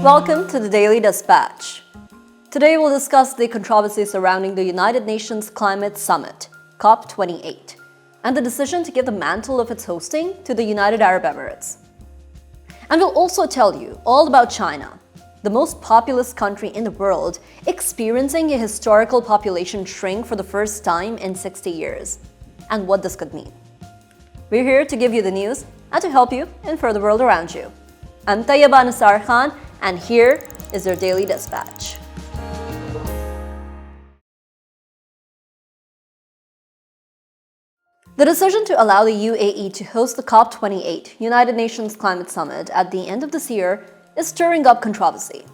Welcome to the Daily Dispatch. Today we'll discuss the controversy surrounding the United Nations Climate Summit, COP28, and the decision to give the mantle of its hosting to the United Arab Emirates. And we'll also tell you all about China, the most populous country in the world, experiencing a historical population shrink for the first time in 60 years, and what this could mean. We're here to give you the news and to help you infer the world around you. I'm Tayyaba Nisar, and here is your Daily Dispatch. The decision to allow the UAE to host the COP28 United Nations Climate Summit at the end of this year is stirring up controversy,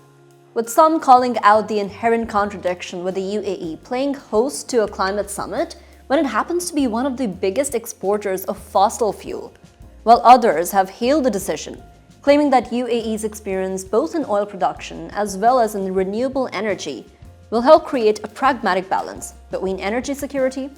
with some calling out the inherent contradiction with the UAE playing host to a climate summit when it happens to be one of the biggest exporters of fossil fuel, while others have hailed the decision, claiming that UAE's experience both in oil production as well as in renewable energy will help create a pragmatic balance between energy security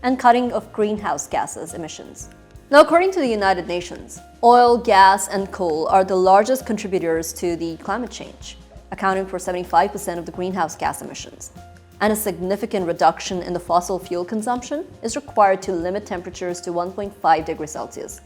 and cutting of greenhouse gases emissions. Now, according to the United Nations, oil, gas, and coal are the largest contributors to the climate change, accounting for 75% of the greenhouse gas emissions. And a significant reduction in the fossil fuel consumption is required to limit temperatures to 1.5 degrees Celsius,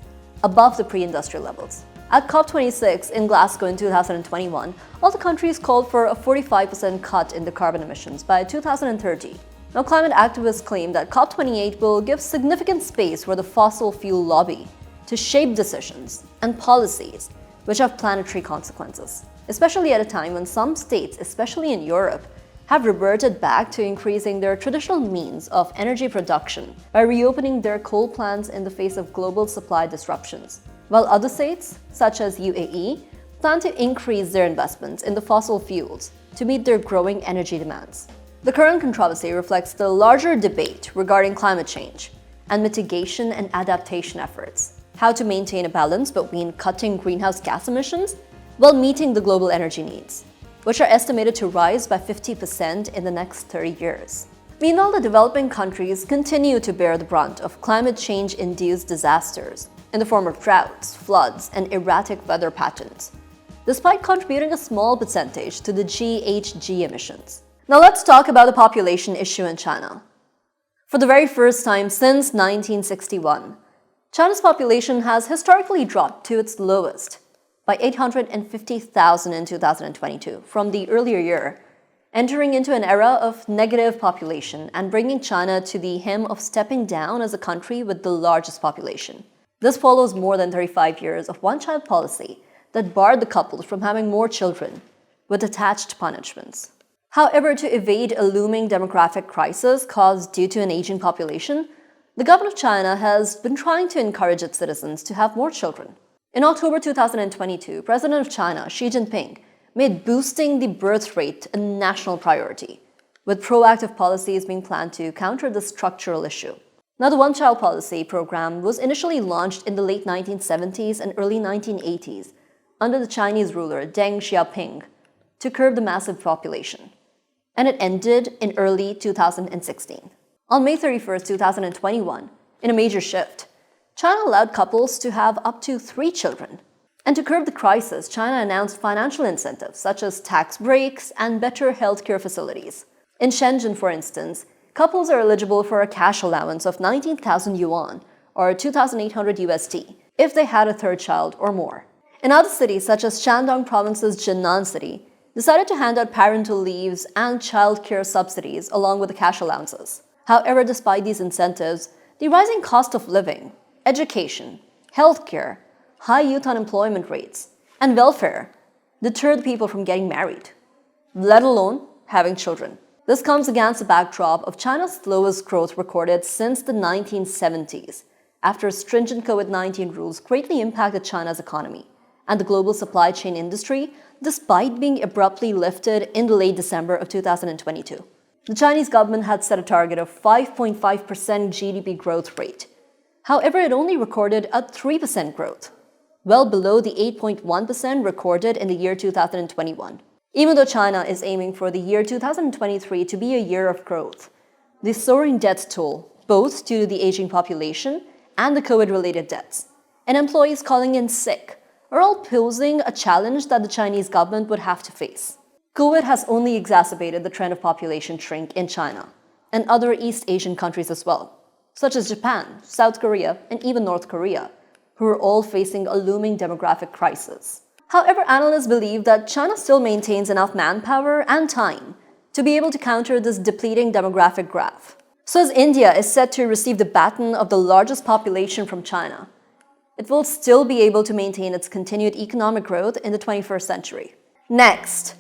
above the pre-industrial levels. At COP26 in Glasgow in 2021, all the countries called for a 45% cut in the carbon emissions by 2030. Now, climate activists claim that COP28 will give significant space for the fossil fuel lobby to shape decisions and policies which have planetary consequences, especially at a time when some states, especially in Europe, have reverted back to increasing their traditional means of energy production by reopening their coal plants in the face of global supply disruptions, while other states, such as UAE, plan to increase their investments in the fossil fuels to meet their growing energy demands. The current controversy reflects the larger debate regarding climate change and mitigation and adaptation efforts, how to maintain a balance between cutting greenhouse gas emissions while meeting the global energy needs, which are estimated to rise by 50% in the next 30 years. Meanwhile, the developing countries continue to bear the brunt of climate change-induced disasters in the form of droughts, floods, and erratic weather patterns, despite contributing a small percentage to the GHG emissions. Now let's talk about the population issue in China. For the very first time since 1961, China's population has historically dropped to its lowest by 850,000 in 2022 from the earlier year, entering into an era of negative population and bringing China to the hem of stepping down as a country with the largest population. This follows more than 35 years of one-child policy that barred the couples from having more children, with attached punishments. However, to evade a looming demographic crisis caused due to an aging population, the government of China has been trying to encourage its citizens to have more children. In October 2022, President of China, Xi Jinping, made boosting the birth rate a national priority, with proactive policies being planned to counter this structural issue. Now, the one-child policy program was initially launched in the late 1970s and early 1980s under the Chinese ruler Deng Xiaoping to curb the massive population, and it ended in early 2016. On May 31, 2021, in a major shift, China allowed couples to have up to 3 children. And to curb the crisis, China announced financial incentives such as tax breaks and better healthcare facilities. In Shenzhen, for instance, couples are eligible for a cash allowance of 19,000 yuan, or 2,800 USD, if they had a third child or more. In other cities, such as Shandong Province's Jinan city, decided to hand out parental leaves and childcare subsidies along with the cash allowances. However, despite these incentives, the rising cost of living, education, healthcare, high youth unemployment rates, and welfare deterred people from getting married, let alone having children. This comes against the backdrop of China's slowest growth recorded since the 1970s, after stringent COVID-19 rules greatly impacted China's economy and the global supply chain industry, despite being abruptly lifted in late December of 2022. The Chinese government had set a target of 5.5% GDP growth rate. However, it only recorded a 3% growth, well below the 8.1% recorded in the year 2021. Even though China is aiming for the year 2023 to be a year of growth, the soaring debt toll, both due to the aging population and the COVID-related deaths, and employees calling in sick, are all posing a challenge that the Chinese government would have to face. COVID has only exacerbated the trend of population shrink in China and other East Asian countries as well, such as Japan, South Korea, and even North Korea, who are all facing a looming demographic crisis. However, analysts believe that China still maintains enough manpower and time to be able to counter this depleting demographic graph. So as India is set to receive the baton of the largest population from China, it will still be able to maintain its continued economic growth in the 21st century. Next,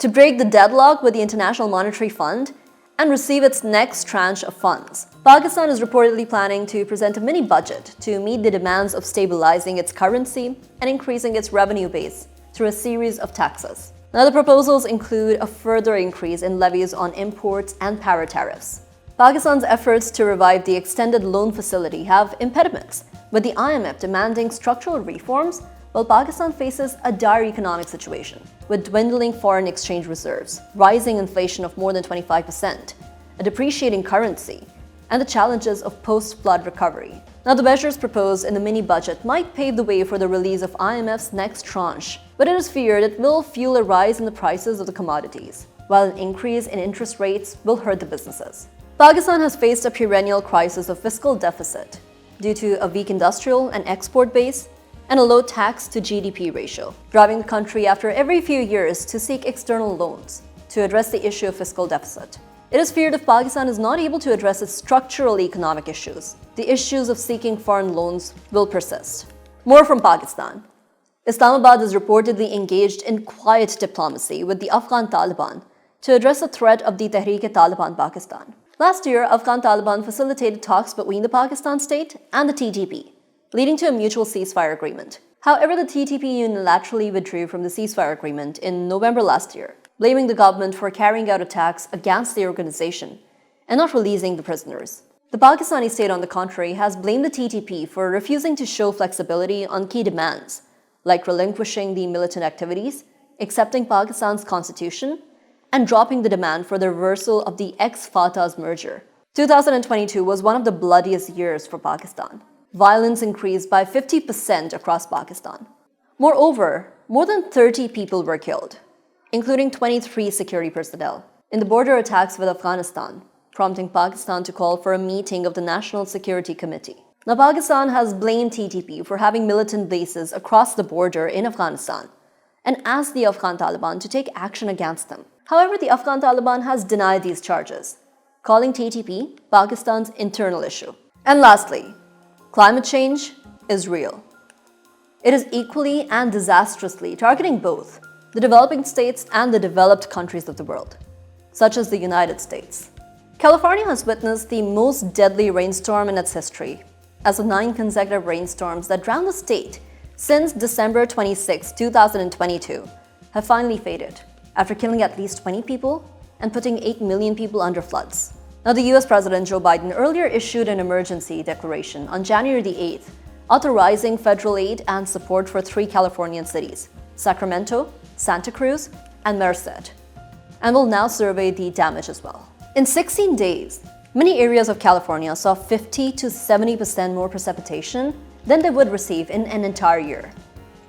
to break the deadlock with the International Monetary Fund and receive its next tranche of funds, Pakistan is reportedly planning to present a mini budget to meet the demands of stabilizing its currency and increasing its revenue base through a series of taxes. Now, the proposals include a further increase in levies on imports and power tariffs. Pakistan's efforts to revive the extended loan facility have impediments, with the IMF demanding structural reforms while Pakistan faces a dire economic situation, with dwindling foreign exchange reserves, rising inflation of more than 25%, a depreciating currency, and the challenges of post-flood recovery. Now, the measures proposed in the mini-budget might pave the way for the release of IMF's next tranche, but it is feared it will fuel a rise in the prices of the commodities, while an increase in interest rates will hurt the businesses. Pakistan has faced a perennial crisis of fiscal deficit due to a weak industrial and export base and a low tax to GDP ratio, driving the country after every few years to seek external loans to address the issue of fiscal deficit. It is feared if Pakistan is not able to address its structural economic issues, the issues of seeking foreign loans will persist. More from Pakistan. Islamabad is reportedly engaged in quiet diplomacy with the Afghan Taliban to address the threat of the Tehreek-e-Taliban Pakistan. Last year, Afghan Taliban facilitated talks between the Pakistan state and the TTP, leading to a mutual ceasefire agreement. However, the TTP unilaterally withdrew from the ceasefire agreement in November last year, blaming the government for carrying out attacks against the organization and not releasing the prisoners. The Pakistani state, on the contrary, has blamed the TTP for refusing to show flexibility on key demands, like relinquishing the militant activities, accepting Pakistan's constitution, and dropping the demand for the reversal of the ex-Fatah's merger. 2022 was one of the bloodiest years for Pakistan. Violence increased by 50% across Pakistan. Moreover, more than 30 people were killed, including 23 security personnel, in the border attacks with Afghanistan, prompting Pakistan to call for a meeting of the National Security Committee. Now, Pakistan has blamed TTP for having militant bases across the border in Afghanistan and asked the Afghan Taliban to take action against them. However, the Afghan Taliban has denied these charges, calling TTP Pakistan's internal issue. And lastly, climate change is real. It is equally and disastrously targeting both the developing states and the developed countries of the world, such as the United States. California has witnessed the most deadly rainstorm in its history, as of 9 consecutive rainstorms that drowned the state since December 26, 2022, have finally faded, after killing at least 20 people and putting 8 million people under floods. Now, the US President Joe Biden earlier issued an emergency declaration on January the 8th, authorizing federal aid and support for 3 Californian cities, Sacramento, Santa Cruz, and Merced, and will now survey the damage as well. In 16 days, many areas of California saw 50 to 70% more precipitation than they would receive in an entire year,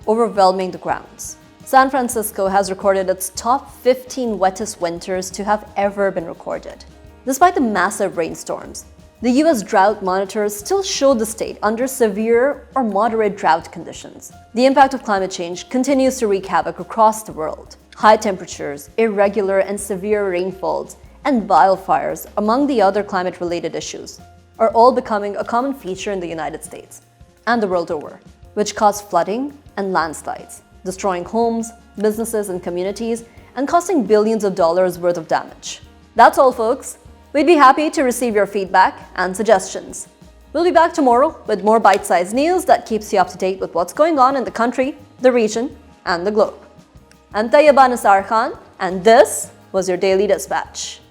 overwhelming the grounds. San Francisco has recorded its top 15 wettest winters to have ever been recorded. Despite the massive rainstorms, the US drought monitors still showed the state under severe or moderate drought conditions. The impact of climate change continues to wreak havoc across the world. High temperatures, irregular and severe rainfalls, and wildfires, among the other climate-related issues, are all becoming a common feature in the United States and the world over, which cause flooding and landslides, destroying homes, businesses, and communities, and costing billions of dollars worth of damage. That's all, folks. We'd be happy to receive your feedback and suggestions. We'll be back tomorrow with more bite-sized news that keeps you up to date with what's going on in the country, the region, and the globe. I'm Tayyaba Nisar Khan, and this was your Daily Dispatch.